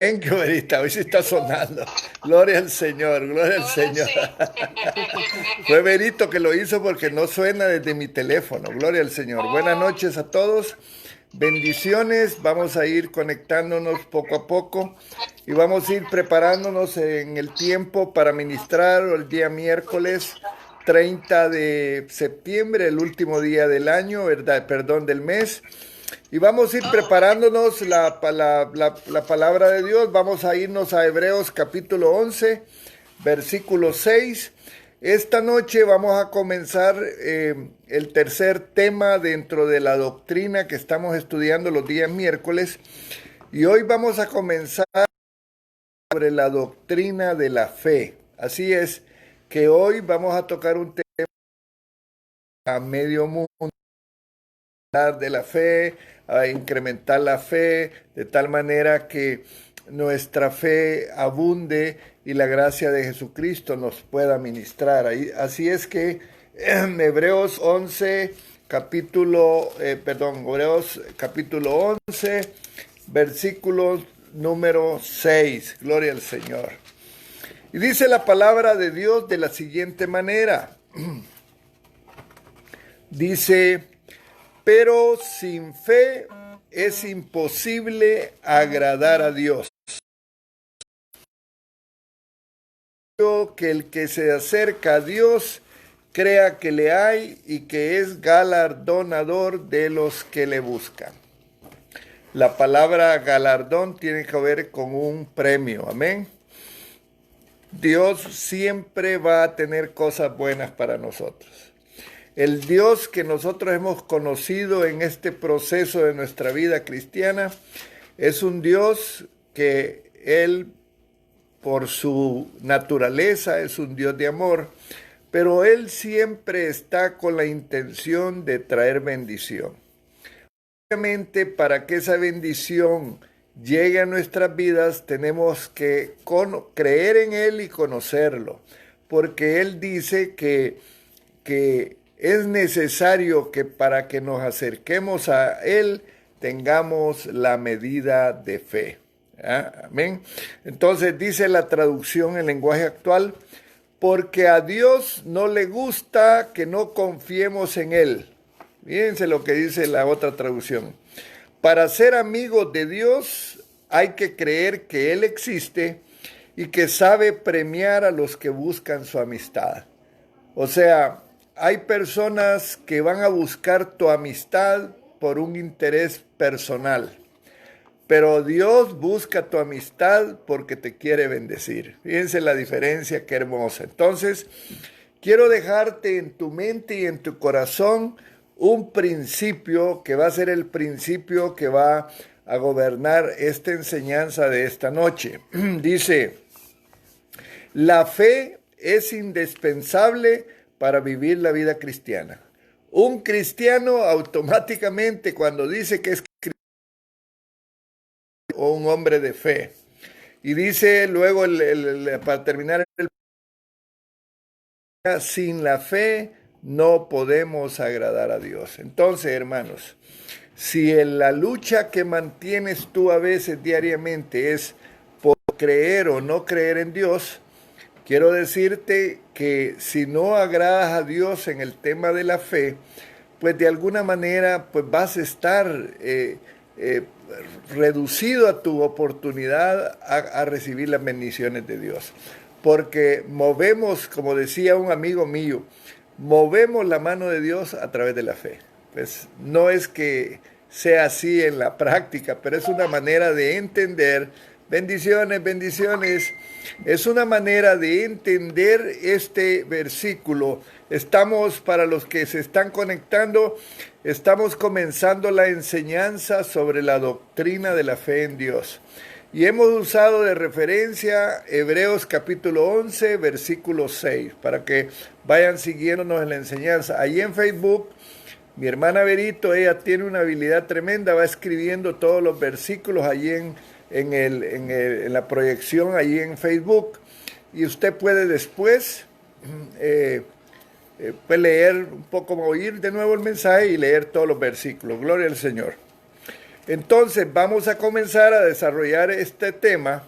Qué bonita, hoy sí está sonando. Gloria al Señor, gloria al Ahora Señor. sí. Fue Berito que lo hizo porque no suena desde mi teléfono. Gloria al Señor. Buenas Oh, noches a todos. Bendiciones. Vamos a ir conectándonos poco a poco y vamos a ir preparándonos en el tiempo para ministrar el día miércoles 30 de septiembre, el último día del año, ¿verdad? Perdón, del mes. Y vamos a ir oh, preparándonos la palabra de Dios. Vamos a irnos a Hebreos capítulo 11, versículo 6. Esta noche vamos a comenzar el tercer tema dentro de la doctrina que estamos estudiando los días miércoles. Y hoy vamos a comenzar sobre la doctrina de la fe. Así es que hoy vamos a tocar un tema a medio mundo de la fe, a incrementar la fe, de tal manera que nuestra fe abunde y la gracia de Jesucristo nos pueda ministrar. Así es que Hebreos 11, Hebreos capítulo 11, versículo número 6. Gloria al Señor. Y dice la palabra de Dios de la siguiente manera. Dice: pero sin fe es imposible agradar a Dios. Que el que se acerca a Dios crea que le hay y que es galardonador de los que le buscan. La palabra galardón tiene que ver con un premio, amén. Dios siempre va a tener cosas buenas para nosotros. El Dios que nosotros hemos conocido en este proceso de nuestra vida cristiana es un Dios que Él, por su naturaleza, es un Dios de amor, pero Él siempre está con la intención de traer bendición. Obviamente, para que esa bendición llegue a nuestras vidas, tenemos que creer en Él y conocerlo, porque Él dice que es necesario que para que nos acerquemos a Él tengamos la medida de fe. Amén. Entonces dice la traducción en lenguaje actual: porque a Dios no le gusta que no confiemos en Él. Fíjense lo que dice la otra traducción. Para ser amigos de Dios hay que creer que Él existe y que sabe premiar a los que buscan su amistad. O sea, hay personas que van a buscar tu amistad por un interés personal, pero Dios busca tu amistad porque te quiere bendecir. Fíjense la diferencia, qué hermosa. Entonces, quiero dejarte en tu mente y en tu corazón un principio que va a ser el principio que va a gobernar esta enseñanza de esta noche. Dice: la fe es indispensable para vivir la vida cristiana. Un cristiano automáticamente, cuando dice que es cristiano, o un hombre de fe. Y dice luego, para terminar, sin la fe no podemos agradar a Dios. Entonces, hermanos, si en la lucha que mantienes tú a veces diariamente es por creer o no creer en Dios, quiero decirte que si no agradas a Dios en el tema de la fe, pues de alguna manera pues vas a estar eh, reducido a tu oportunidad a recibir las bendiciones de Dios. Porque movemos, como decía un amigo mío, movemos la mano de Dios a través de la fe. Pues no es que sea así en la práctica, pero es una manera de entender. Bendiciones, bendiciones. Es una manera de entender este versículo. Estamos, para los que se están conectando, estamos comenzando la enseñanza sobre la doctrina de la fe en Dios. Y hemos usado de referencia Hebreos capítulo 11, versículo 6, para que vayan siguiéndonos en la enseñanza. Allí en Facebook, mi hermana Berito, ella tiene una habilidad tremenda, va escribiendo todos los versículos allí en la proyección, allí en Facebook. Y usted puede después leer un poco, oír de nuevo el mensaje y leer todos los versículos. Gloria al Señor. Entonces vamos a comenzar a desarrollar este tema.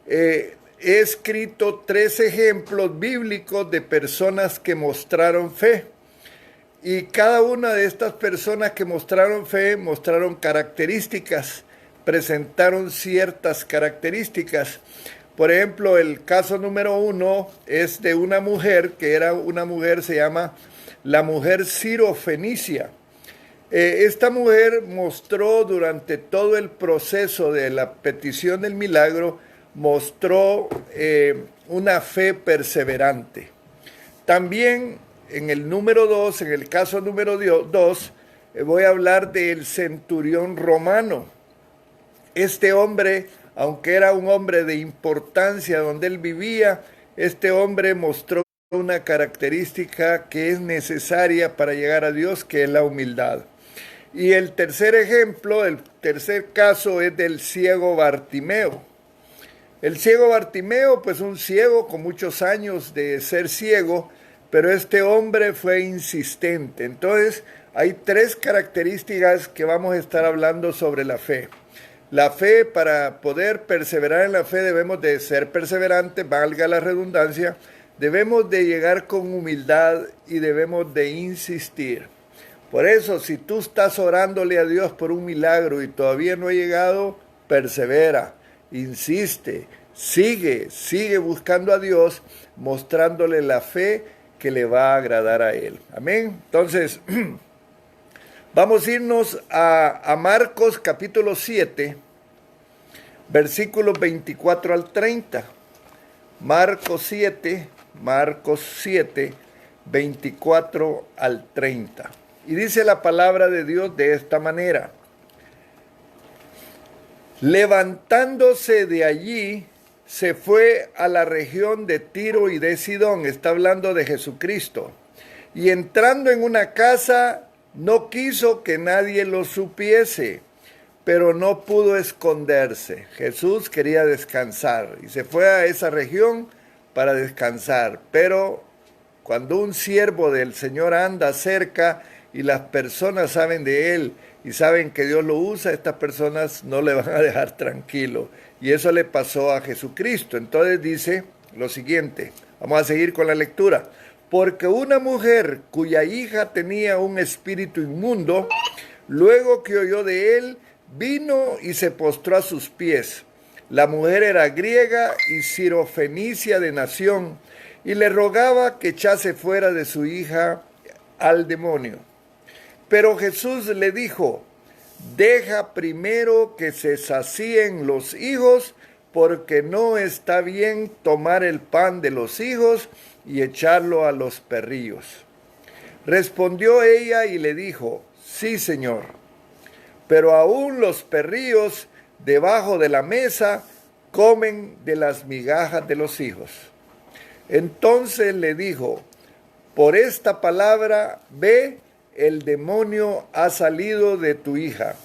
He escrito 3 ejemplos bíblicos de personas que mostraron fe. Y cada una de estas personas que mostraron fe mostraron características, presentaron ciertas características. Por ejemplo, el caso número 1 es de una mujer, se llama la mujer sirofenicia. Esta mujer mostró durante todo el proceso de la petición del milagro, mostró una fe perseverante. También en el número 2, en el caso número 2, voy a hablar del centurión romano. Este hombre, aunque era un hombre de importancia donde él vivía, este hombre mostró una característica que es necesaria para llegar a Dios, que es la humildad. Y el tercer ejemplo, el tercer caso es del ciego Bartimeo. El ciego Bartimeo, pues un ciego con muchos años de ser ciego, pero este hombre fue insistente. Entonces, hay 3 características que vamos a estar hablando sobre la fe. La fe, para poder perseverar en la fe, debemos de ser perseverantes, valga la redundancia, debemos de llegar con humildad y debemos de insistir. Por eso, si tú estás orándole a Dios por un milagro y todavía no ha llegado, persevera, insiste, sigue buscando a Dios, mostrándole la fe que le va a agradar a Él. Amén. Entonces, vamos a irnos a Marcos capítulo 7, versículos 24 al 30. Marcos 7, 24 al 30. Y dice la palabra de Dios de esta manera: levantándose de allí, se fue a la región de Tiro y de Sidón. Está hablando de Jesucristo. Y entrando en una casa, no quiso que nadie lo supiese, pero no pudo esconderse. Jesús quería descansar y se fue a esa región para descansar. Pero cuando un siervo del Señor anda cerca y las personas saben de él y saben que Dios lo usa, estas personas no le van a dejar tranquilo. Y eso le pasó a Jesucristo. Entonces dice lo siguiente, vamos a seguir con la lectura. Porque una mujer cuya hija tenía un espíritu inmundo, luego que oyó de él, vino y se postró a sus pies. La mujer era griega y sirofenicia de nación, y le rogaba que echase fuera de su hija al demonio. Pero Jesús le dijo: deja primero que se sacíen los hijos, porque no está bien tomar el pan de los hijos y echarlo a los perrillos. Respondió ella y le dijo: sí, Señor, pero aún los perrillos debajo de la mesa comen de las migajas de los hijos. Entonces le dijo: por esta palabra, ve, el demonio ha salido de tu hija.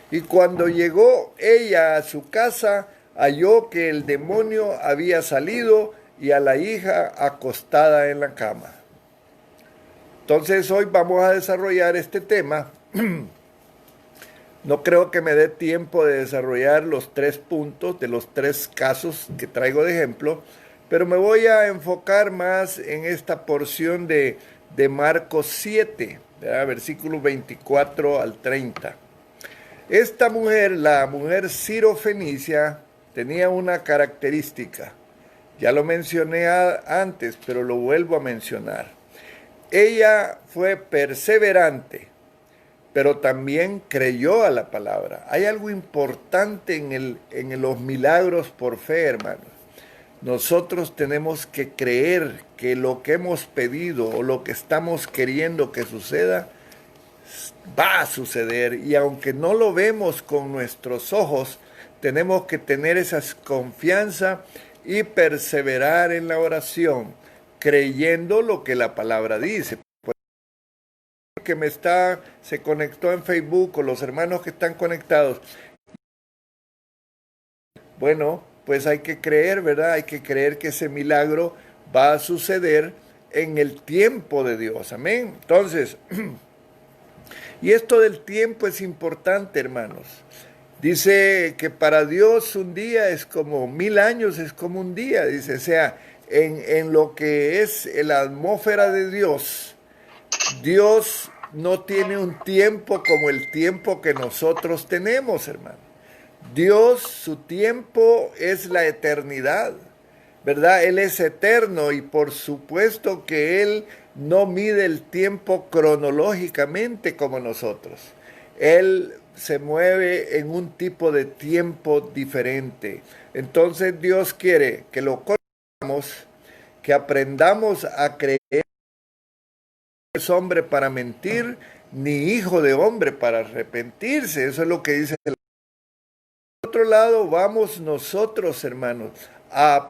Y cuando llegó ella a su casa, halló que el demonio había salido y a la hija acostada en la cama. Entonces hoy vamos a desarrollar este tema. No creo que me dé tiempo de desarrollar los 3 puntos de los 3 casos que traigo de ejemplo, pero me voy a enfocar más en esta porción de Marcos 7, versículos 24 al 30. Esta mujer, la mujer sirofenicia, tenía una característica. Ya lo mencioné antes, pero lo vuelvo a mencionar. Ella fue perseverante, pero también creyó a la palabra. Hay algo importante en los milagros por fe, hermanos. Nosotros tenemos que creer que lo que hemos pedido o lo que estamos queriendo que suceda, va a suceder. Y aunque no lo vemos con nuestros ojos, tenemos que tener esa confianza y perseverar en la oración, creyendo lo que la palabra dice. Que se conectó en Facebook, o los hermanos que están conectados. Bueno, pues hay que creer, ¿verdad? Hay que creer que ese milagro va a suceder en el tiempo de Dios. Amén. Entonces, Y esto del tiempo es importante, hermanos. Dice que para Dios un día es como 1000 años, es como un día. Dice, o sea, en lo que es la atmósfera de Dios, Dios no tiene un tiempo como el tiempo que nosotros tenemos, hermano. Dios, su tiempo es la eternidad, ¿verdad? Él es eterno y por supuesto que Él no mide el tiempo cronológicamente como nosotros. Él se mueve en un tipo de tiempo diferente. Entonces Dios quiere que lo conozcamos, que aprendamos a creer que no es hombre para mentir, ni hijo de hombre para arrepentirse. Eso es lo que dice el otro lado. Vamos nosotros, hermanos, a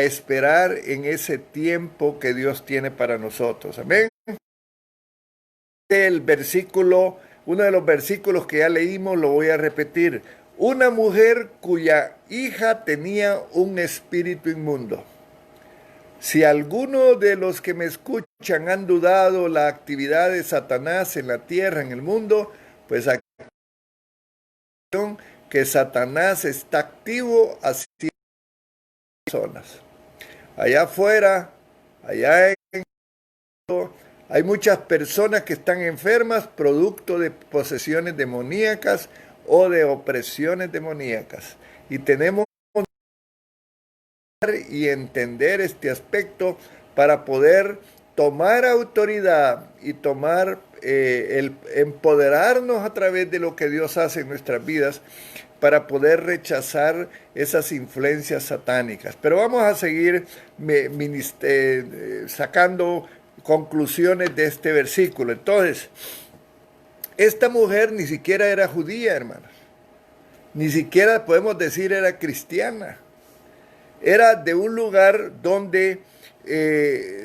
esperar en ese tiempo que Dios tiene para nosotros. Amén. El versículo, uno de los versículos que ya leímos, lo voy a repetir. Una mujer cuya hija tenía un espíritu inmundo. Si alguno de los que me escuchan han dudado la actividad de Satanás en la tierra, en el mundo, pues aquí que Satanás está activo hacia personas. Allá afuera, allá en hay muchas personas que están enfermas producto de posesiones demoníacas o de opresiones demoníacas. Y tenemos que y entender este aspecto para poder tomar autoridad y tomar el empoderarnos a través de lo que Dios hace en nuestras vidas para poder rechazar esas influencias satánicas. Pero vamos a seguir sacando conclusiones de este versículo. Entonces, esta mujer ni siquiera era judía, hermanos. Ni siquiera podemos decir era cristiana. Era de un lugar donde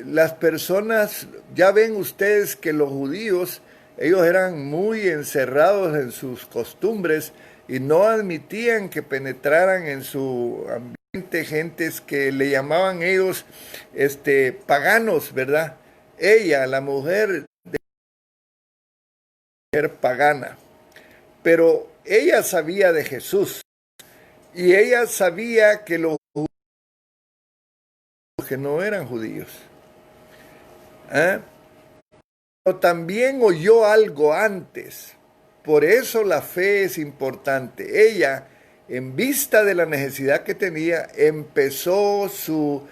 las personas, ya ven ustedes que los judíos, ellos eran muy encerrados en sus costumbres y no admitían que penetraran en su ambiente gentes que le llamaban ellos paganos, ¿verdad? Ella, la mujer pagana, pero ella sabía de Jesús y ella sabía que los que no eran judíos. Pero también oyó algo antes. Por eso la fe es importante. Ella, en vista de la necesidad que tenía, empezó su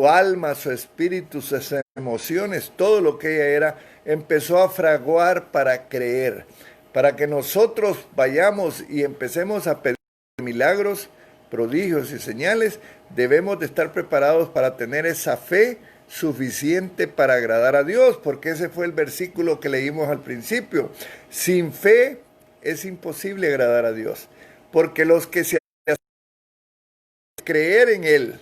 alma, su espíritu, sus emociones, todo lo que ella era, empezó a fraguar para creer. Para que nosotros vayamos y empecemos a pedir milagros, prodigios y señales, debemos de estar preparados para tener esa fe suficiente para agradar a Dios, porque ese fue el versículo que leímos al principio. Sin fe es imposible agradar a Dios, porque los que se creer en Él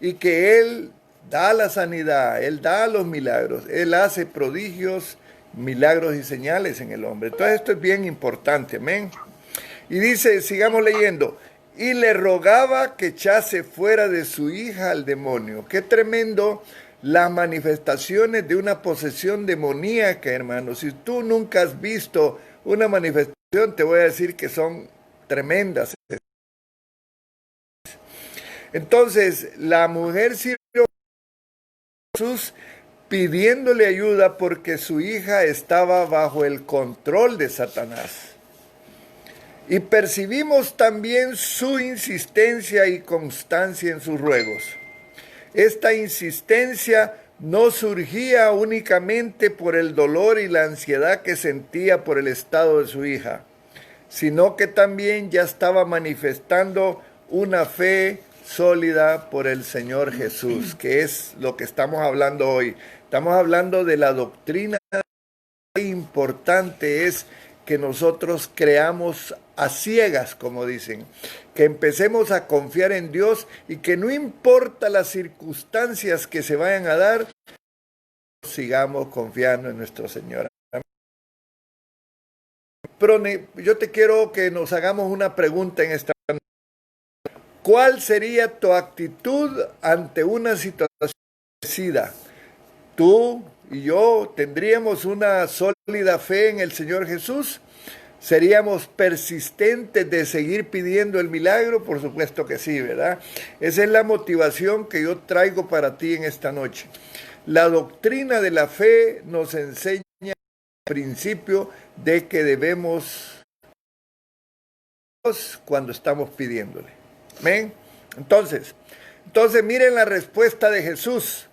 y que Él da la sanidad, Él da los milagros, Él hace prodigios, milagros y señales en el hombre. Entonces esto es bien importante, amén. Y dice, sigamos leyendo, y le rogaba que echase fuera de su hija al demonio. Qué tremendo las manifestaciones de una posesión demoníaca, hermano. Si tú nunca has visto una manifestación, te voy a decir que son tremendas. Entonces, la mujer sirvió a Jesús pidiéndole ayuda porque su hija estaba bajo el control de Satanás. Y percibimos también su insistencia y constancia en sus ruegos. Esta insistencia no surgía únicamente por el dolor y la ansiedad que sentía por el estado de su hija, sino que también ya estaba manifestando una fe sólida por el Señor Jesús, que es lo que estamos hablando hoy. Estamos hablando de la doctrina. Qué importante es que nosotros creamos a ciegas, como dicen, que empecemos a confiar en Dios y que no importa las circunstancias que se vayan a dar, sigamos confiando en nuestro Señor. Pero yo te quiero que nos hagamos una pregunta en esta noche. ¿Cuál sería tu actitud ante una situación parecida? Tú y yo tendríamos una sólida fe en el Señor Jesús? ¿Seríamos persistentes de seguir pidiendo el milagro? Por supuesto que sí, ¿verdad? Esa es la motivación que yo traigo para ti en esta noche. La doctrina de la fe nos enseña el principio de que debemos cuando estamos pidiéndole. ¿Ven? Entonces miren la respuesta de Jesús.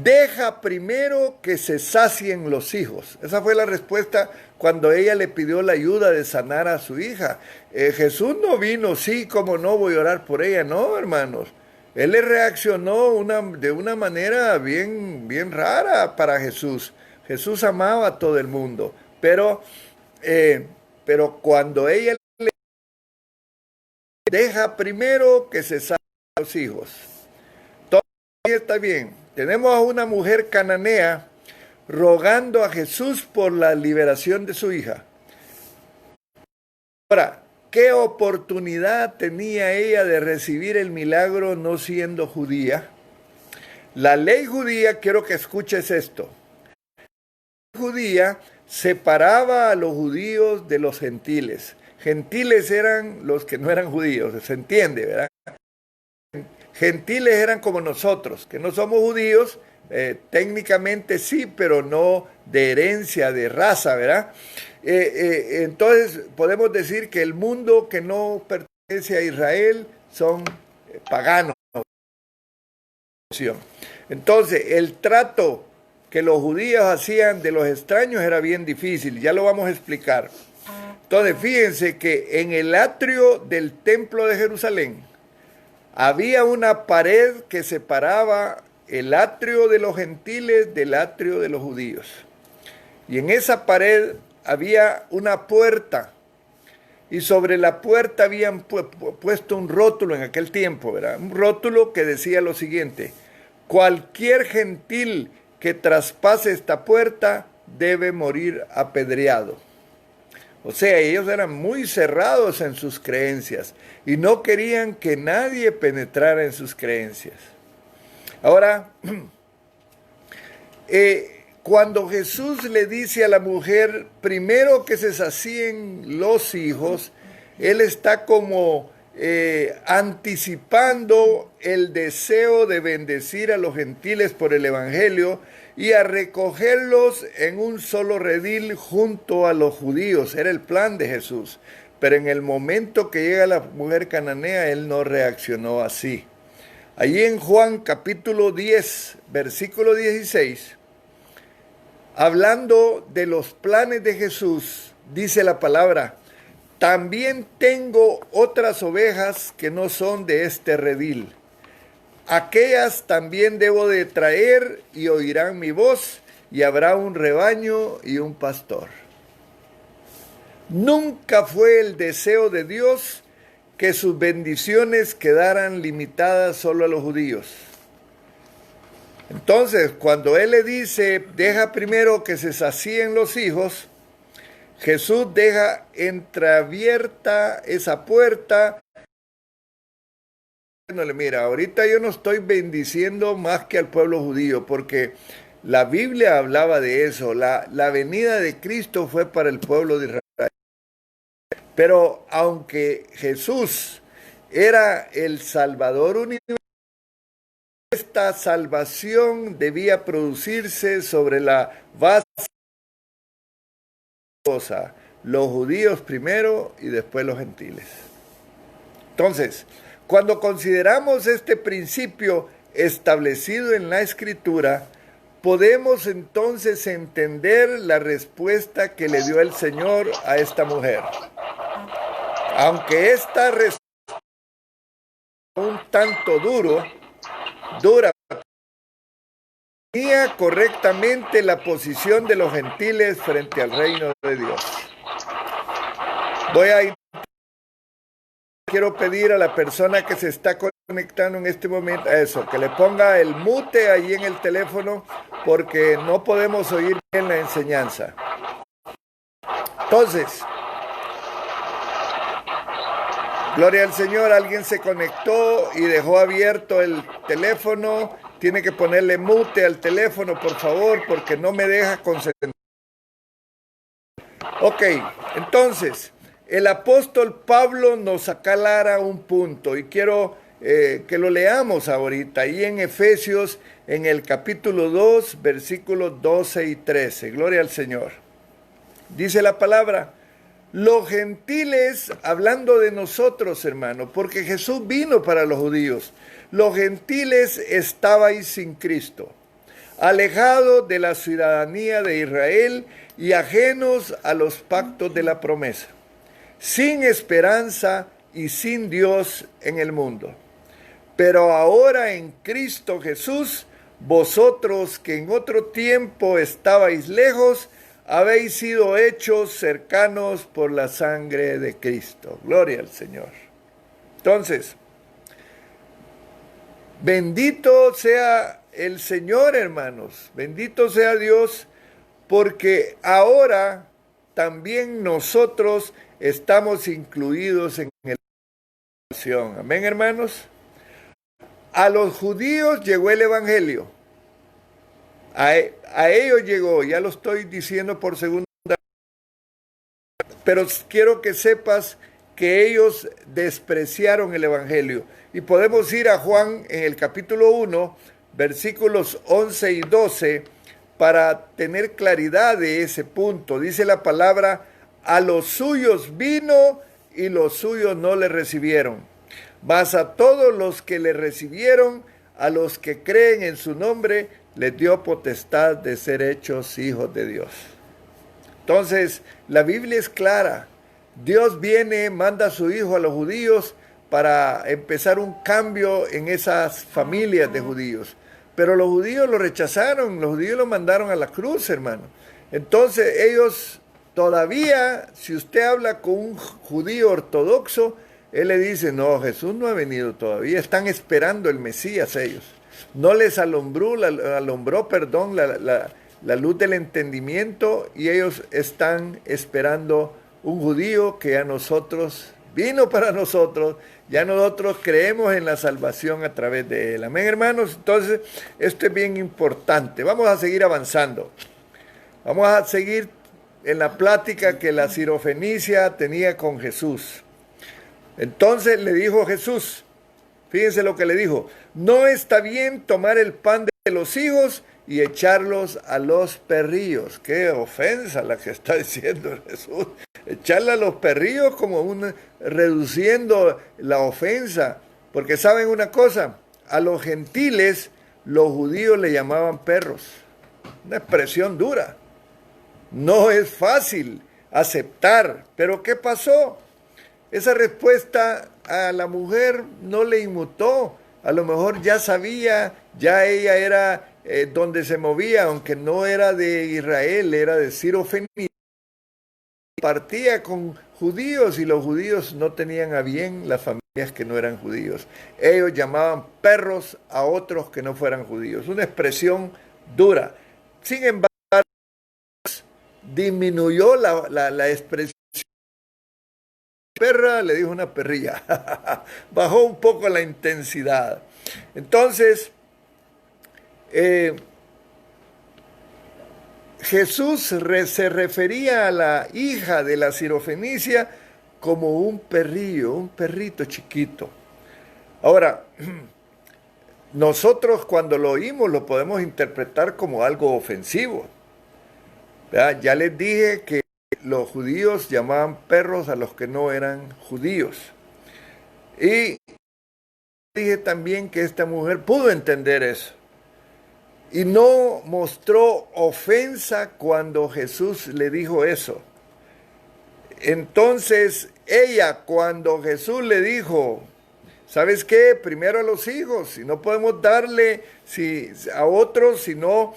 Deja primero que se sacien los hijos. Esa fue la respuesta cuando ella le pidió la ayuda de sanar a su hija. Jesús no vino, sí, como no voy a orar por ella, no, hermanos. Él le reaccionó de una manera bien rara para Jesús. Jesús amaba a todo el mundo, pero cuando ella le deja primero que se saquen los hijos. Todo está bien. Tenemos a una mujer cananea rogando a Jesús por la liberación de su hija. Ahora, ¿qué oportunidad tenía ella de recibir el milagro no siendo judía? La ley judía, quiero que escuches esto. La ley judía separaba a los judíos de los gentiles. Gentiles eran los que no eran judíos, se entiende, ¿verdad? Gentiles eran como nosotros, que no somos judíos, técnicamente sí, pero no de herencia, de raza, ¿verdad? Entonces podemos decir que el mundo que no pertenece a Israel son paganos. Entonces el trato que los judíos hacían de los extraños era bien difícil, ya lo vamos a explicar. Entonces fíjense que en el atrio del templo de Jerusalén había una pared que separaba el atrio de los gentiles del atrio de los judíos. Y en esa pared había una puerta. Y sobre la puerta habían puesto un rótulo en aquel tiempo, ¿verdad? Un rótulo que decía lo siguiente: cualquier gentil que traspase esta puerta debe morir apedreado. O sea, ellos eran muy cerrados en sus creencias y no querían que nadie penetrara en sus creencias. Ahora, cuando Jesús le dice a la mujer, primero que se sacien los hijos, Él está como anticipando el deseo de bendecir a los gentiles por el Evangelio y a recogerlos en un solo redil junto a los judíos. Era el plan de Jesús. Pero en el momento que llega la mujer cananea, Él no reaccionó así. Allí en Juan capítulo 10, versículo 16, hablando de los planes de Jesús, dice la palabra: también tengo otras ovejas que no son de este redil. Aquellas también debo de traer y oirán mi voz, y habrá un rebaño y un pastor. Nunca fue el deseo de Dios que sus bendiciones quedaran limitadas solo a los judíos. Entonces, cuando Él le dice, deja primero que se sacíen los hijos, Jesús deja entreabierta esa puerta. Mira, ahorita yo no estoy bendiciendo más que al pueblo judío, porque la Biblia hablaba de eso. La venida de Cristo fue para el pueblo de Israel. Pero aunque Jesús era el Salvador universal, esta salvación debía producirse sobre la base de los judíos primero y después los gentiles. Entonces, cuando consideramos este principio establecido en la Escritura, podemos entonces entender la respuesta que le dio el Señor a esta mujer. Aunque esta respuesta un tanto dura, tenía correctamente la posición de los gentiles frente al reino de Dios. Quiero pedir a la persona que se está conectando en este momento a eso, que le ponga el mute ahí en el teléfono, porque no podemos oír bien la enseñanza. Entonces, gloria al Señor, alguien se conectó y dejó abierto el teléfono. tiene que ponerle mute al teléfono, por favor, porque no me deja concentrar. Ok, entonces, el apóstol Pablo nos aclara un punto y quiero que lo leamos ahorita, ahí en Efesios, en el capítulo 2, versículos 12 y 13. Gloria al Señor. Dice la palabra: los gentiles, hablando de nosotros, hermano, porque Jesús vino para los judíos, los gentiles estabais sin Cristo, alejados de la ciudadanía de Israel y ajenos a los pactos de la promesa, sin esperanza y sin Dios en el mundo. Pero ahora en Cristo Jesús, vosotros que en otro tiempo estabais lejos, habéis sido hechos cercanos por la sangre de Cristo. Gloria al Señor. Entonces, bendito sea el Señor, hermanos. Bendito sea Dios, porque ahora también nosotros estamos incluidos en la salvación. Amén, hermanos. A los judíos llegó el evangelio. A ellos llegó, ya lo estoy diciendo por segunda vez, pero quiero que sepas que ellos despreciaron el evangelio. Y podemos ir a Juan en el capítulo 1, versículos 11 y 12, para tener claridad de ese punto. Dice la palabra: a los suyos vino y los suyos no le recibieron. Mas a todos los que le recibieron, a los que creen en su nombre, les dio potestad de ser hechos hijos de Dios. Entonces, la Biblia es clara. Dios viene, manda a su Hijo a los judíos para empezar un cambio en esas familias de judíos. Pero los judíos lo rechazaron, los judíos lo mandaron a la cruz, hermano. Entonces, ellos todavía, si usted habla con un judío ortodoxo, él le dice: no, Jesús no ha venido todavía, están esperando el Mesías ellos. No les alumbró la luz del entendimiento, y ellos están esperando un judío que a nosotros vino para nosotros, ya nosotros creemos en la salvación a través de él. Amén, hermanos. Entonces, esto es bien importante. Vamos a seguir avanzando. Vamos a seguir en la plática que la sirofenicia tenía con Jesús. Entonces le dijo Jesús, fíjense lo que le dijo: no está bien tomar el pan de los hijos y echarlos a los perrillos. Qué ofensa la que está diciendo Jesús. Echarle a los perrillos, como reduciendo la ofensa. Porque saben una cosa, a los gentiles los judíos le llamaban perros. Una expresión dura. No es fácil aceptar. Pero ¿qué pasó? Esa respuesta a la mujer no le inmutó. A lo mejor ya sabía, ya ella era donde se movía, aunque no era de Israel, era de Sirofenicia. Partía con judíos y los judíos no tenían a bien las familias que no eran judíos. Ellos llamaban perros a otros que no fueran judíos. Una expresión dura. Sin embargo, disminuyó la expresión. Perra, le dijo una perrilla. Bajó un poco la intensidad. Entonces, Jesús se refería a la hija de la sirofenicia como un perrillo, un perrito chiquito. Ahora, nosotros cuando lo oímos lo podemos interpretar como algo ofensivo. ¿Verdad? Ya les dije que los judíos llamaban perros a los que no eran judíos. Y dije también que esta mujer pudo entender eso. Y no mostró ofensa cuando Jesús le dijo eso. Entonces, ella, cuando Jesús le dijo: ¿sabes qué? Primero a los hijos, si no podemos darle a otros, si no,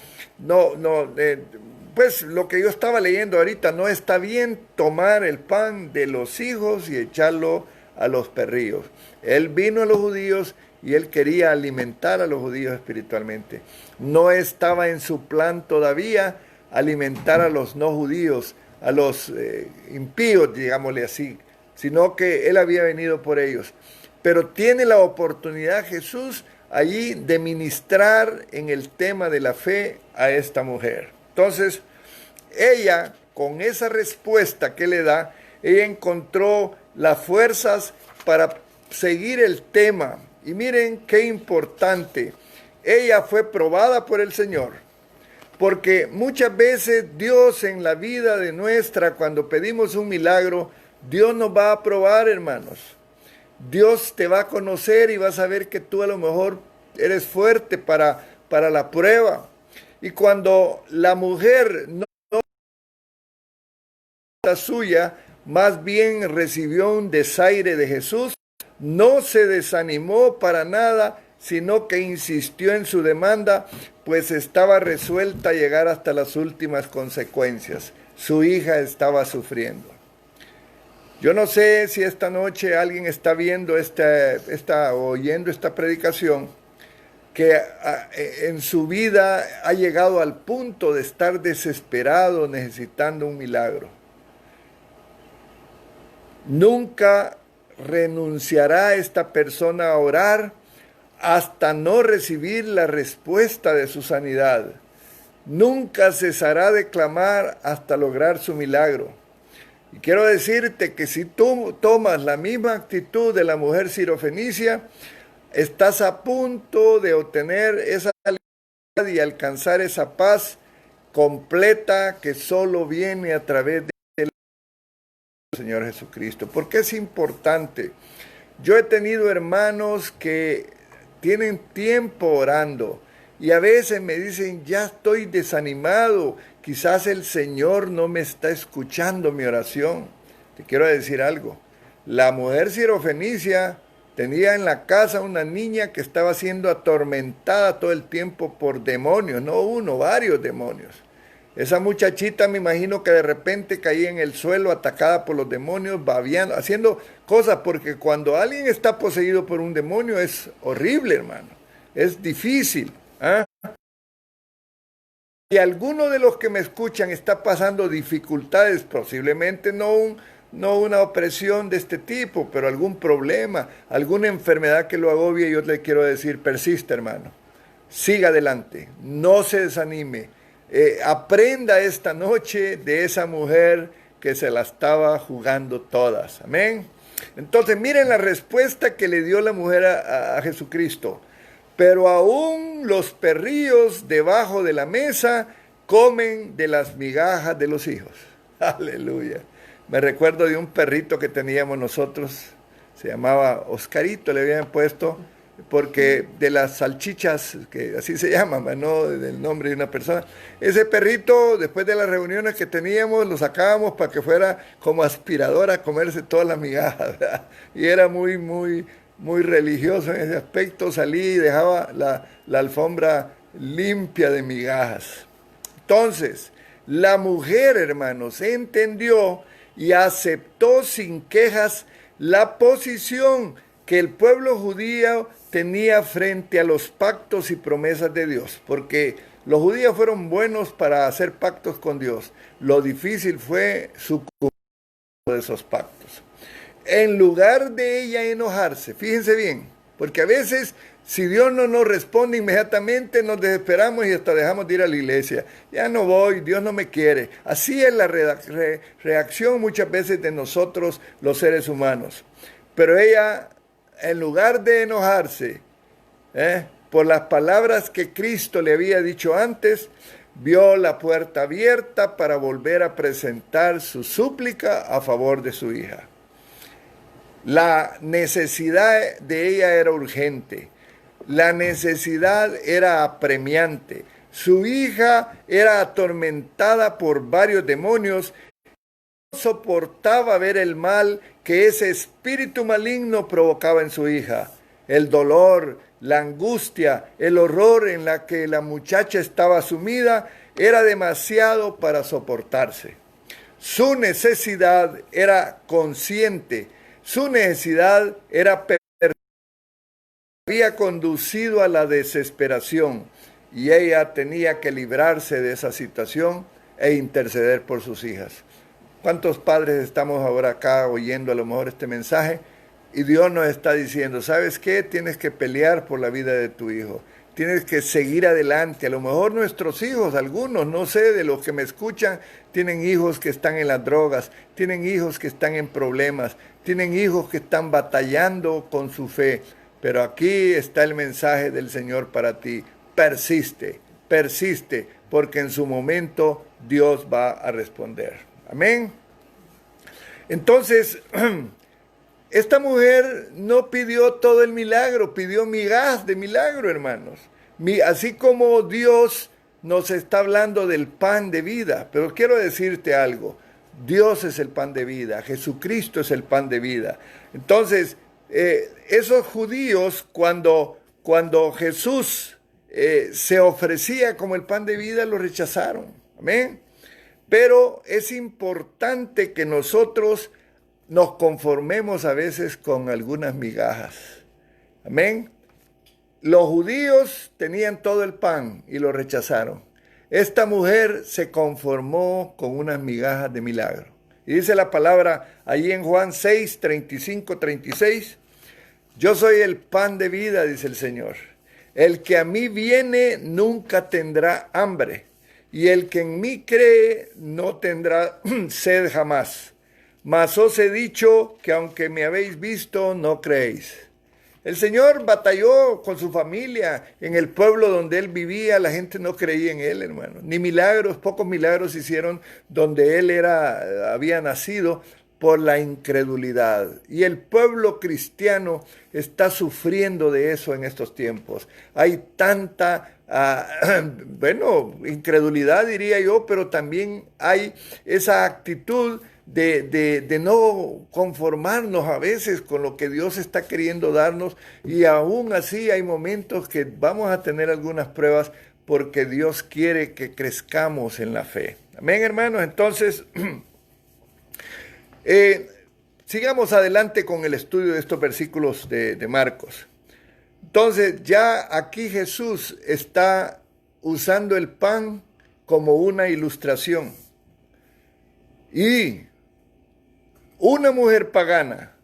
pues lo que yo estaba leyendo ahorita, no está bien tomar el pan de los hijos y echarlo a los perrillos. Él vino a los judíos y él quería alimentar a los judíos espiritualmente. No estaba en su plan todavía alimentar a los no judíos, a los impíos, digámosle así, sino que él había venido por ellos. Pero tiene la oportunidad Jesús allí de ministrar en el tema de la fe a esta mujer. Entonces, ella, con esa respuesta que le da, ella encontró las fuerzas para seguir el tema. Y miren qué importante, ella fue probada por el Señor. Porque muchas veces Dios en la vida de nuestra, cuando pedimos un milagro, Dios nos va a probar, hermanos. Dios te va a conocer y va a saber que tú a lo mejor eres fuerte para la prueba. Y cuando la mujer no suya, más bien recibió un desaire de Jesús, no se desanimó para nada, sino que insistió en su demanda, pues estaba resuelta a llegar hasta las últimas consecuencias. Su hija estaba sufriendo. Yo no sé si esta noche alguien está viendo oyendo esta predicación, que en su vida ha llegado al punto de estar desesperado, necesitando un milagro. Nunca renunciará esta persona a orar hasta no recibir la respuesta de su sanidad. Nunca cesará de clamar hasta lograr su milagro. Y quiero decirte que si tú tomas la misma actitud de la mujer sirofenicia, estás a punto de obtener esa libertad y alcanzar esa paz completa que solo viene a través del Señor Jesucristo. ¿Por qué es importante? Yo he tenido hermanos que tienen tiempo orando y a veces me dicen, ya estoy desanimado, quizás el Señor no me está escuchando mi oración. Te quiero decir algo, la mujer sirofenicia tenía en la casa una niña que estaba siendo atormentada todo el tiempo por demonios, no uno, varios demonios. Esa muchachita me imagino que de repente caía en el suelo atacada por los demonios, babeando, haciendo cosas, porque cuando alguien está poseído por un demonio es horrible, hermano, es difícil. Si alguno de los que me escuchan está pasando dificultades, posiblemente no una opresión de este tipo, pero algún problema, alguna enfermedad que lo agobie, yo le quiero decir, persista, hermano. Siga adelante, no se desanime. Aprenda esta noche de esa mujer que se la estaba jugando todas. Amén. Entonces, miren la respuesta que le dio la mujer a Jesucristo. Pero aún los perrillos debajo de la mesa comen de las migajas de los hijos. Aleluya. Me recuerdo de un perrito que teníamos nosotros, se llamaba Oscarito, le habían puesto, porque de las salchichas, que así se llaman, no del nombre de una persona. Ese perrito, después de las reuniones que teníamos, lo sacábamos para que fuera como aspiradora a comerse todas las migajas, ¿verdad? Y era muy religioso en ese aspecto, salí y dejaba la alfombra limpia de migajas. Entonces, la mujer, hermanos, entendió y aceptó sin quejas la posición que el pueblo judío tenía frente a los pactos y promesas de Dios, porque los judíos fueron buenos para hacer pactos con Dios. Lo difícil fue su cumplimiento de esos pactos. En lugar de ella enojarse, fíjense bien, porque a veces si Dios no nos responde inmediatamente nos desesperamos y hasta dejamos de ir a la iglesia. Ya no voy, Dios no me quiere. Así es la reacción muchas veces de nosotros los seres humanos. Pero ella, en lugar de enojarse por las palabras que Cristo le había dicho antes, vio la puerta abierta para volver a presentar su súplica a favor de su hija. La necesidad de ella era urgente, la necesidad era apremiante. Su hija era atormentada por varios demonios, no soportaba ver el mal que ese espíritu maligno provocaba en su hija. El dolor, la angustia, el horror en la que la muchacha estaba sumida era demasiado para soportarse. Su necesidad era consciente. Su necesidad había conducido a la desesperación y ella tenía que librarse de esa situación e interceder por sus hijas. ¿Cuántos padres estamos ahora acá oyendo a lo mejor este mensaje Y Dios nos está diciendo, ¿sabes qué? Tienes que pelear por la vida de tu hijo. Tienes que seguir adelante. A lo mejor nuestros hijos, algunos, no sé, de los que me escuchan, tienen hijos que están en las drogas, tienen hijos que están en problemas, tienen hijos que están batallando con su fe. Pero aquí está el mensaje del Señor para ti. Persiste, persiste, porque en su momento Dios va a responder. Amén. Entonces, esta mujer no pidió todo el milagro, pidió migajas de milagro, hermanos. Así como Dios nos está hablando del pan de vida, pero quiero decirte algo, Dios es el pan de vida, Jesucristo es el pan de vida. Entonces, esos judíos, cuando Jesús se ofrecía como el pan de vida, lo rechazaron. Amén. Pero es importante que nosotros nos conformemos a veces con algunas migajas. Amén. Los judíos tenían todo el pan y lo rechazaron. Esta mujer se conformó con unas migajas de milagro. Y dice la palabra allí en Juan 6, 35, 36. Yo soy el pan de vida, dice el Señor. El que a mí viene nunca tendrá hambre. Y el que en mí cree no tendrá sed jamás. Mas os he dicho que aunque me habéis visto, no creéis. El Señor batalló con su familia. En el pueblo donde Él vivía, la gente no creía en Él, hermano. Ni milagros, pocos milagros hicieron donde Él había nacido por la incredulidad. Y el pueblo cristiano está sufriendo de eso en estos tiempos. Hay tanta incredulidad diría yo, pero también hay esa actitud de no conformarnos a veces con lo que Dios está queriendo darnos, y aún así hay momentos que vamos a tener algunas pruebas porque Dios quiere que crezcamos en la fe. Amén, hermanos. Entonces, sigamos adelante con el estudio de estos versículos de Marcos. Entonces, ya aquí Jesús está usando el pan como una ilustración. Y una mujer pagana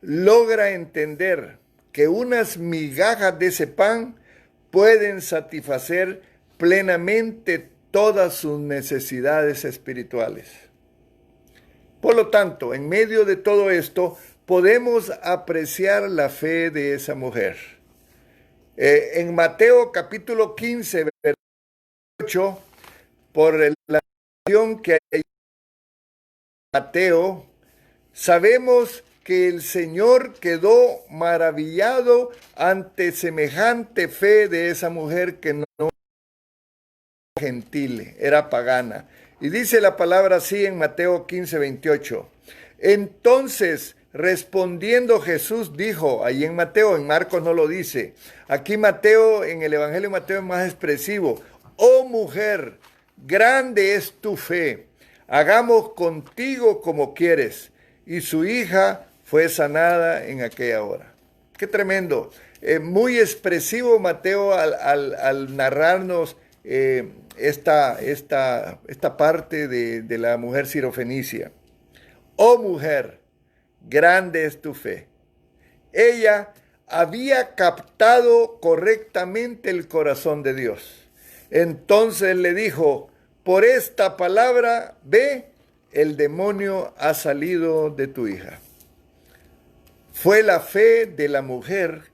logra entender que unas migajas de ese pan pueden satisfacer plenamente todas sus necesidades espirituales. Por lo tanto, en medio de todo esto, podemos apreciar la fe de esa mujer. En Mateo capítulo 15, versículo 8, por la acción que hay en Mateo, sabemos que el Señor quedó maravillado ante semejante fe de esa mujer que no era gentil, era pagana. Y dice la palabra así en Mateo 15, 28. Entonces, respondiendo Jesús dijo, ahí en Mateo, en Marcos no lo dice. Aquí Mateo, en el Evangelio de Mateo es más expresivo. Oh mujer, grande es tu fe. Hagamos contigo como quieres. Y su hija fue sanada en aquella hora. Qué tremendo. Muy expresivo Mateo al narrarnos esta parte de la mujer sirofenicia. Oh mujer, grande es tu fe. Ella había captado correctamente el corazón de Dios. Entonces le dijo, por esta palabra, ve, el demonio ha salido de tu hija. Fue la fe de la mujer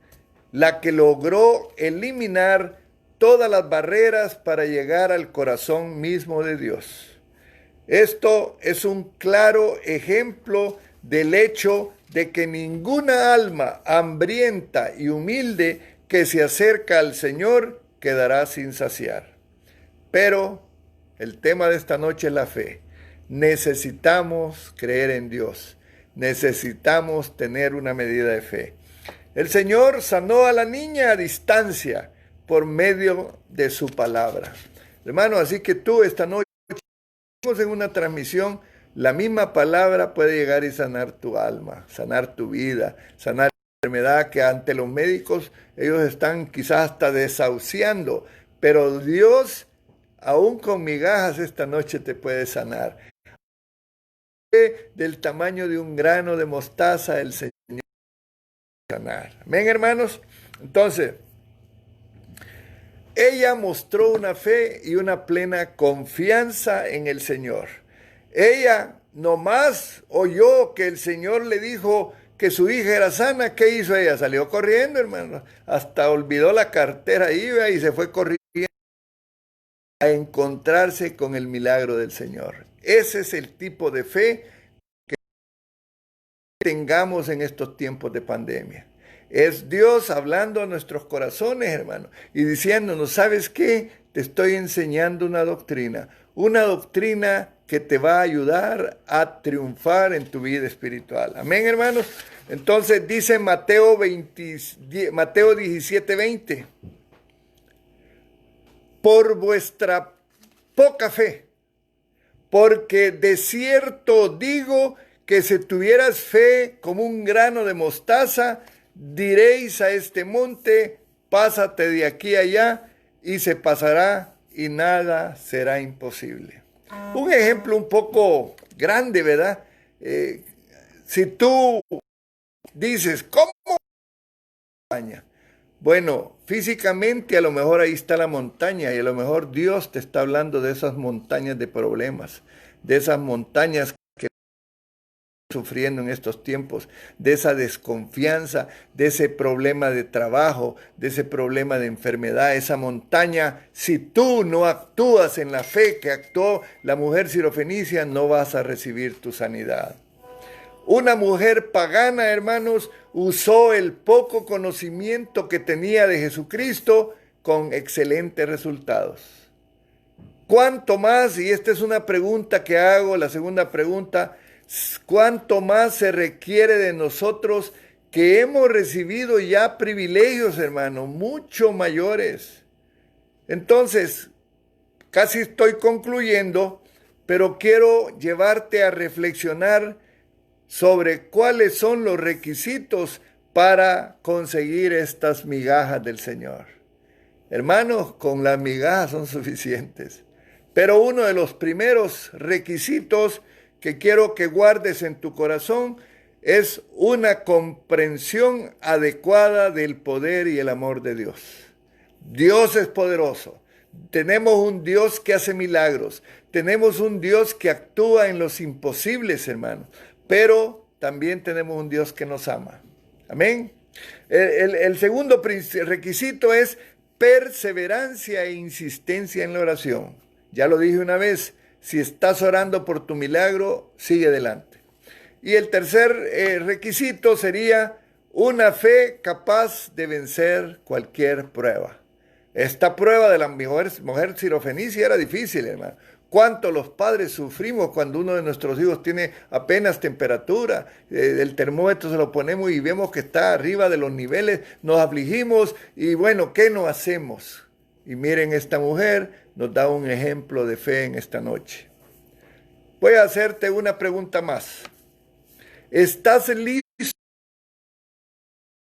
la que logró eliminar todas las barreras para llegar al corazón mismo de Dios. Esto es un claro ejemplo del hecho de que ninguna alma hambrienta y humilde que se acerca al Señor quedará sin saciar. Pero el tema de esta noche es la fe. Necesitamos creer en Dios. Necesitamos tener una medida de fe. El Señor sanó a la niña a distancia por medio de su palabra. Hermano, así que tú esta noche, en una transmisión, la misma palabra puede llegar y sanar tu alma, sanar tu vida, sanar la enfermedad que ante los médicos ellos están quizás hasta desahuciando, pero Dios, aún con migajas, esta noche te puede sanar. Del tamaño de un grano de mostaza, el Señor sanar. Amén, hermanos. Entonces, ella mostró una fe y una plena confianza en el Señor. Ella nomás oyó que el Señor le dijo que su hija era sana. ¿Qué hizo ella? Salió corriendo, hermano. Hasta olvidó la cartera ahí y se fue corriendo a encontrarse con el milagro del Señor. Ese es el tipo de fe que tengamos en estos tiempos de pandemia. Es Dios hablando a nuestros corazones, hermano, y diciéndonos, ¿sabes qué? Te estoy enseñando una doctrina que te va a ayudar a triunfar en tu vida espiritual. Amén, hermanos. Entonces dice Mateo 17:20, por vuestra poca fe, porque de cierto digo que si tuvieras fe como un grano de mostaza, diréis a este monte, pásate de aquí a allá, y se pasará, y nada será imposible. Un ejemplo un poco grande, ¿verdad? Si tú dices, ¿cómo montaña? Bueno, físicamente a lo mejor ahí está la montaña, y a lo mejor Dios te está hablando de esas montañas de problemas, de esas montañas sufriendo en estos tiempos, de esa desconfianza, de ese problema de trabajo, de ese problema de enfermedad, esa montaña. Si tú no actúas en la fe que actuó la mujer sirofenicia, no vas a recibir tu sanidad. Una mujer pagana, hermanos, usó el poco conocimiento que tenía de Jesucristo con excelentes resultados. ¿Cuánto más? Y esta es una pregunta que hago, la segunda pregunta, ¿cuánto más se requiere de nosotros que hemos recibido ya privilegios, hermano, mucho mayores? Entonces, casi estoy concluyendo, pero quiero llevarte a reflexionar sobre cuáles son los requisitos para conseguir estas migajas del Señor. Hermanos, con las migajas son suficientes. Pero uno de los primeros requisitos que quiero que guardes en tu corazón es una comprensión adecuada del poder y el amor de Dios. Dios es poderoso. Tenemos un Dios que hace milagros. Tenemos un Dios que actúa en los imposibles, hermano. Pero también tenemos un Dios que nos ama. Amén. El segundo requisito es perseverancia e insistencia en la oración. Ya lo dije una vez. Si estás orando por tu milagro, sigue adelante. Y el tercer requisito sería una fe capaz de vencer cualquier prueba. Esta prueba de la mujer sirofenicia era difícil, hermano. ¿Cuánto los padres sufrimos cuando uno de nuestros hijos tiene apenas temperatura? El termómetro se lo ponemos y vemos que está arriba de los niveles, nos afligimos y bueno, ¿qué nos hacemos? Y miren, esta mujer nos da un ejemplo de fe en esta noche. Voy a hacerte una pregunta más. ¿Estás listo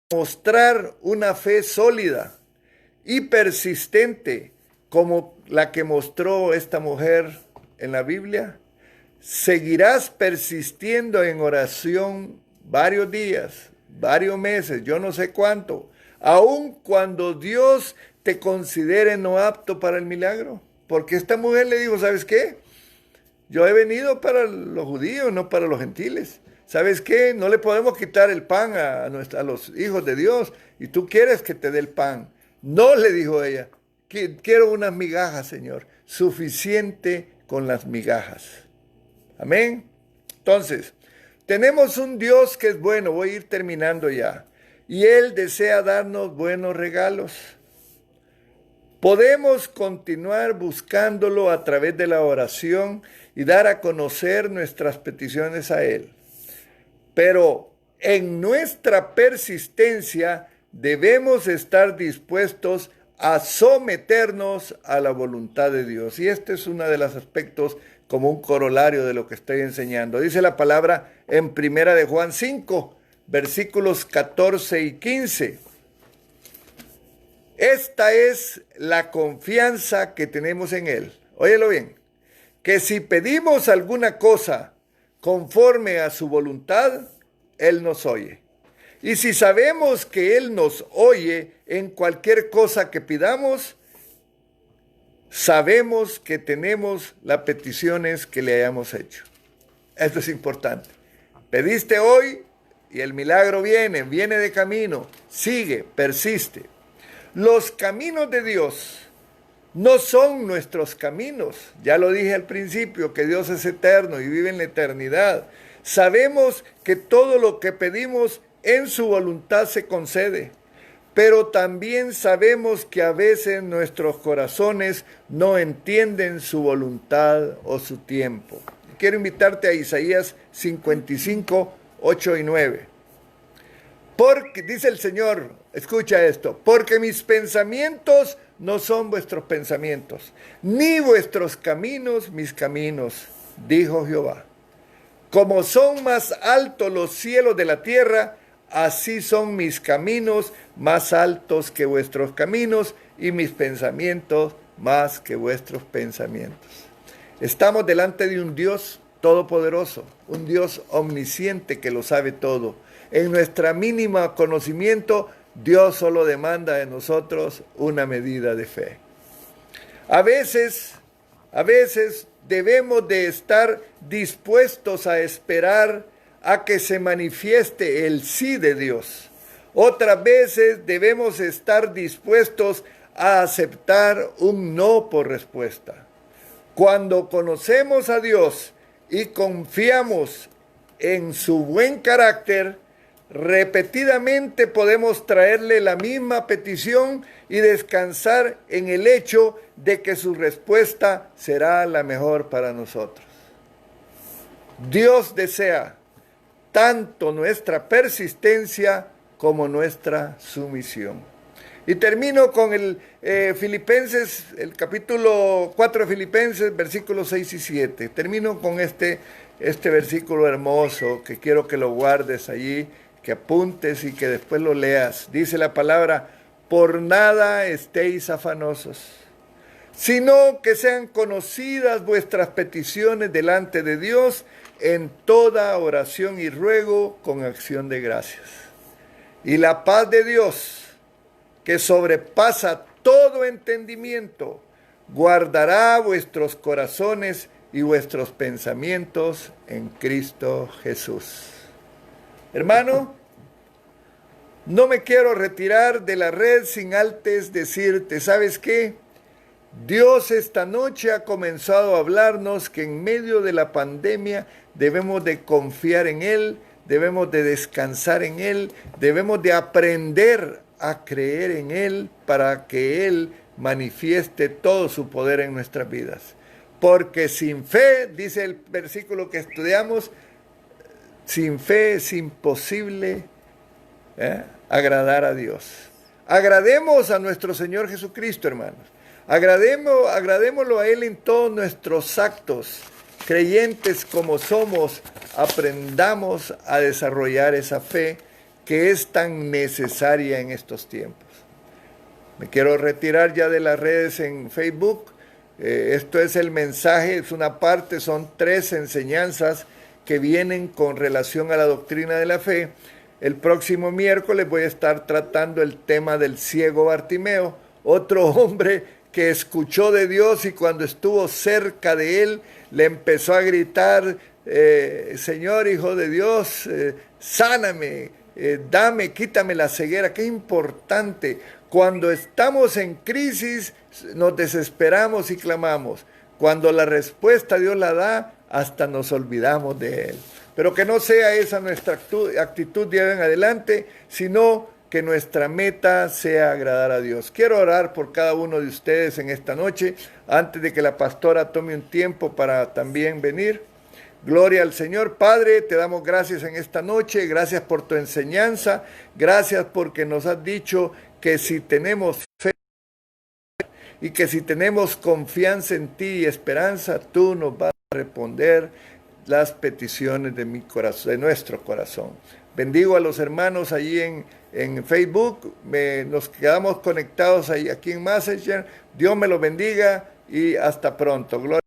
para mostrar una fe sólida y persistente como la que mostró esta mujer en la Biblia? ¿Seguirás persistiendo en oración varios días, varios meses, yo no sé cuánto, aun cuando Dios te considere no apto para el milagro? Porque esta mujer le dijo, ¿sabes qué? Yo he venido para los judíos, no para los gentiles. ¿Sabes qué? No le podemos quitar el pan a los hijos de Dios, y tú quieres que te dé el pan. No, le dijo ella, quiero unas migajas, Señor, suficiente con las migajas. Amén. Entonces, tenemos un Dios que es bueno, voy a ir terminando ya, y Él desea darnos buenos regalos. Podemos continuar buscándolo a través de la oración y dar a conocer nuestras peticiones a Él. Pero en nuestra persistencia debemos estar dispuestos a someternos a la voluntad de Dios. Y este es uno de los aspectos como un corolario de lo que estoy enseñando. Dice la palabra en 1 de Juan 5, versículos 14 y 15. Esta es la confianza que tenemos en Él. Óyelo bien. Que si pedimos alguna cosa conforme a su voluntad, Él nos oye. Y si sabemos que Él nos oye en cualquier cosa que pidamos, sabemos que tenemos las peticiones que le hayamos hecho. Esto es importante. Pediste hoy y el milagro viene de camino, sigue, persiste. Los caminos de Dios no son nuestros caminos. Ya lo dije al principio, que Dios es eterno y vive en la eternidad. Sabemos que todo lo que pedimos en su voluntad se concede, pero también sabemos que a veces nuestros corazones no entienden su voluntad o su tiempo. Quiero invitarte a Isaías 55, 8 y 9. Porque, dice el Señor, escucha esto, porque mis pensamientos no son vuestros pensamientos, ni vuestros caminos mis caminos, dijo Jehová. Como son más altos los cielos de la tierra, así son mis caminos más altos que vuestros caminos y mis pensamientos más que vuestros pensamientos. Estamos delante de un Dios todopoderoso, un Dios omnisciente que lo sabe todo. En nuestra mínima conocimiento, Dios solo demanda de nosotros una medida de fe. A veces debemos de estar dispuestos a esperar a que se manifieste el sí de Dios. Otras veces debemos estar dispuestos a aceptar un no por respuesta. Cuando conocemos a Dios y confiamos en su buen carácter, repetidamente podemos traerle la misma petición y descansar en el hecho de que su respuesta será la mejor para nosotros. Dios desea tanto nuestra persistencia como nuestra sumisión. Y termino con el Filipenses, el capítulo 4 de Filipenses, versículos 6 y 7. Termino con este versículo hermoso que quiero que lo guardes allí, que apuntes y que después lo leas. Dice la palabra: por nada estéis afanosos, sino que sean conocidas vuestras peticiones delante de Dios en toda oración y ruego con acción de gracias. Y la paz de Dios, que sobrepasa todo entendimiento, guardará vuestros corazones y vuestros pensamientos en Cristo Jesús. Hermano, no me quiero retirar de la red sin antes decirte, ¿sabes qué? Dios esta noche ha comenzado a hablarnos que en medio de la pandemia debemos de confiar en Él, debemos de descansar en Él, debemos de aprender a creer en Él para que Él manifieste todo su poder en nuestras vidas. Porque sin fe, dice el versículo que estudiamos, sin fe es imposible agradar a Dios. Agrademos a nuestro Señor Jesucristo, hermanos. Agradémoslo a Él en todos nuestros actos. Creyentes como somos, aprendamos a desarrollar esa fe que es tan necesaria en estos tiempos. Me quiero retirar ya de las redes en Facebook. Esto es el mensaje, es una parte, son 3 enseñanzas que vienen con relación a la doctrina de la fe. El próximo miércoles voy a estar tratando el tema del ciego Bartimeo, otro hombre que escuchó de Dios y cuando estuvo cerca de él le empezó a gritar, Señor, Hijo de Dios, sáname, quítame la ceguera. Qué importante. Cuando estamos en crisis nos desesperamos y clamamos. Cuando la respuesta Dios la da, hasta nos olvidamos de Él. Pero que no sea esa nuestra actitud de ahora en adelante, sino que nuestra meta sea agradar a Dios. Quiero orar por cada uno de ustedes en esta noche, antes de que la pastora tome un tiempo para también venir. Gloria al Señor. Padre, te damos gracias en esta noche, gracias por tu enseñanza, gracias porque nos has dicho que si tenemos fe y que si tenemos confianza en ti y esperanza, tú nos vas a responder las peticiones de mi corazón, de nuestro corazón. Bendigo a los hermanos allí en Facebook, nos quedamos conectados ahí, aquí en Messenger. Dios me los bendiga y hasta pronto. Gloria.